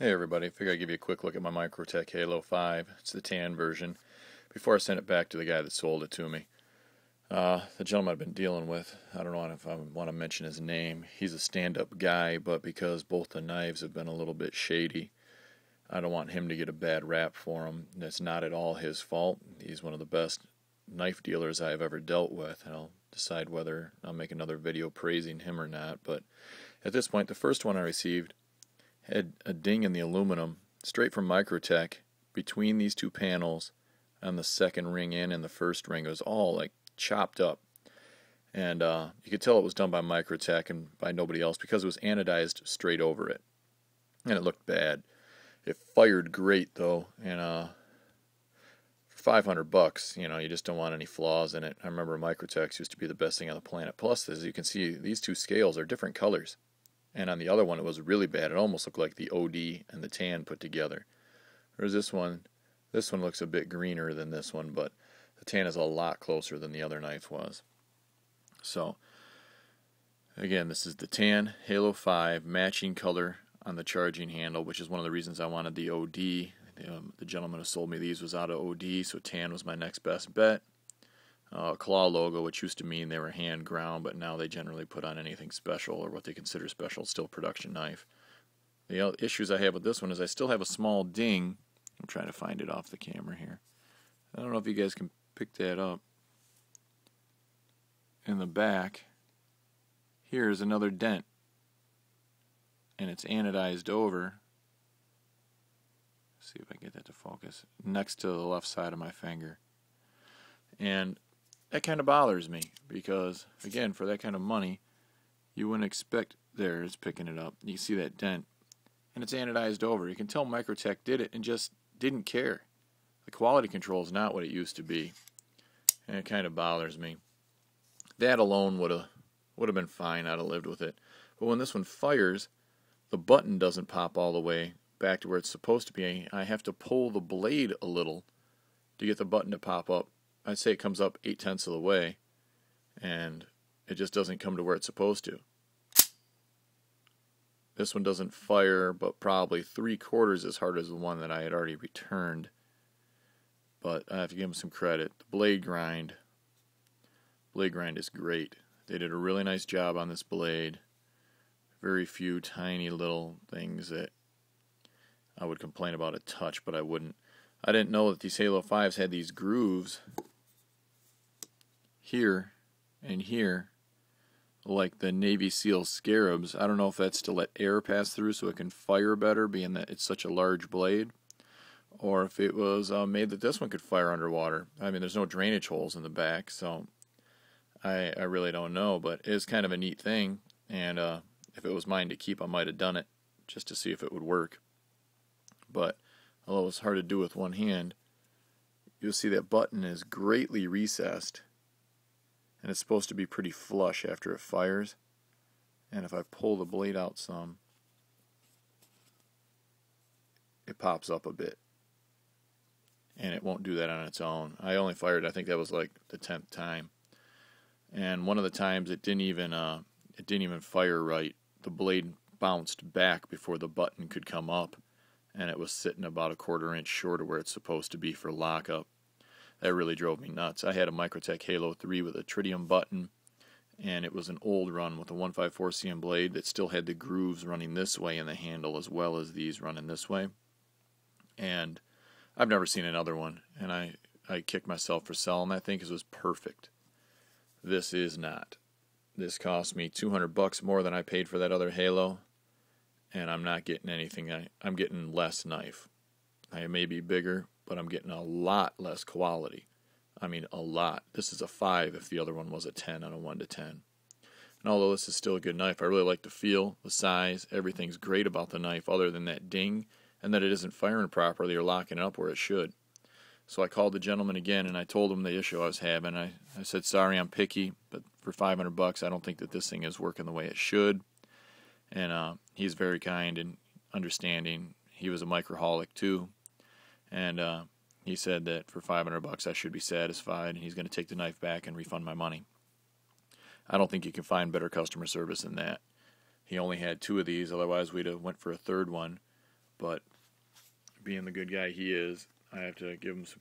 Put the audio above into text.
Hey everybody, figured I'd give you a quick look at my Microtech Halo 5. It's the tan version. Before I sent it back to the guy that sold it to me. The gentleman I've been dealing with, I don't know if I want to mention his name. He's a stand-up guy, but because both the knives have been a little bit shady, I don't want him to get a bad rap for them. It's not at all his fault. He's one of the best knife dealers I've ever dealt with, and I'll decide whether I'll make another video praising him or not. But at this point, the first one I received had a ding in the aluminum straight from Microtech between these two panels on the second ring in and the first ring. It was all like chopped up, and you could tell it was done by Microtech and by nobody else because it was anodized straight over it, and it looked bad. It fired great though, and for $500, you just don't want any flaws in it. I remember Microtech's used to be the best thing on the planet. Plus, as you can see, these two scales are different colors. And on the other one, it was really bad. It almost looked like the OD and the tan put together. Whereas this one looks a bit greener than this one, but the tan is a lot closer than the other knife was. So, again, this is the tan Halo 5 matching color on the charging handle, which is one of the reasons I wanted the OD. The gentleman who sold me these was out of OD, so tan was my next best bet. Claw logo, which used to mean they were hand ground, but now they generally put on anything special or what they consider special. It's still a production knife. The issues I have with this one is I still have a small ding. I'm trying to find it off the camera here. I don't know if you guys can pick that up. In the back, here's another dent, and it's anodized over. Let's see if I can get that to focus. Next to the left side of my finger. And that kind of bothers me because, again, for that kind of money, you wouldn't expect. There, it's picking it up. You see that dent, and it's anodized over. You can tell Microtech did it and just didn't care. The quality control is not what it used to be, and it kind of bothers me. That alone would have been fine. I'd have lived with it. But when this one fires, the button doesn't pop all the way back to where it's supposed to be. I have to pull the blade a little to get the button to pop up. I'd say it comes up 8/10 of the way, and it just doesn't come to where it's supposed to. This one doesn't fire, but probably 3/4 as hard as the one that I had already returned. But I have to give them some credit. The blade grind is great. They did a really nice job on this blade. Very few tiny little things that I would complain about a touch, but I wouldn't. I didn't know that these Halo 5s had these grooves here and here, like the Navy SEAL scarabs. I don't know if that's to let air pass through so it can fire better, being that it's such a large blade, or if it was made that this one could fire underwater. I mean, there's no drainage holes in the back, so I really don't know, but it is kind of a neat thing, and if it was mine to keep, I might have done it just to see if it would work. But although it's hard to do with one hand, you'll see that button is greatly recessed, and it's supposed to be pretty flush after it fires. And if I pull the blade out some, it pops up a bit, and it won't do that on its own. I only fired, I think that was like the 10th time, and one of the times it didn't even fire right. The blade bounced back before the button could come up, and it was sitting about a 1/4 inch short of where it's supposed to be for lockup. That really drove me nuts. I had a Microtech Halo 3 with a tritium button, and it was an old run with a 154 cm blade that still had the grooves running this way in the handle as well as these running this way. And I've never seen another one, and I kicked myself for selling that thing because it was perfect. This is not. This cost me $200 more than I paid for that other Halo, and I'm not getting anything. I'm getting less knife. I may be bigger, but I'm getting a lot less quality. I mean, a lot. This is a 5 if the other one was a 10 on a 1 to 10. And although this is still a good knife, I really like the feel, the size, everything's great about the knife other than that ding and that it isn't firing properly or locking it up where it should. So I called the gentleman again, and I told him the issue I was having. I said, sorry, I'm picky, but for $500, I don't think that this thing is working the way it should. And he's very kind and understanding. He was a microholic too, and he said that for $500 I should be satisfied, and he's going to take the knife back and refund my money. I don't think you can find better customer service than that. He only had 2 of these, otherwise we'd have went for a third one. but being the good guy he is, I have to give him some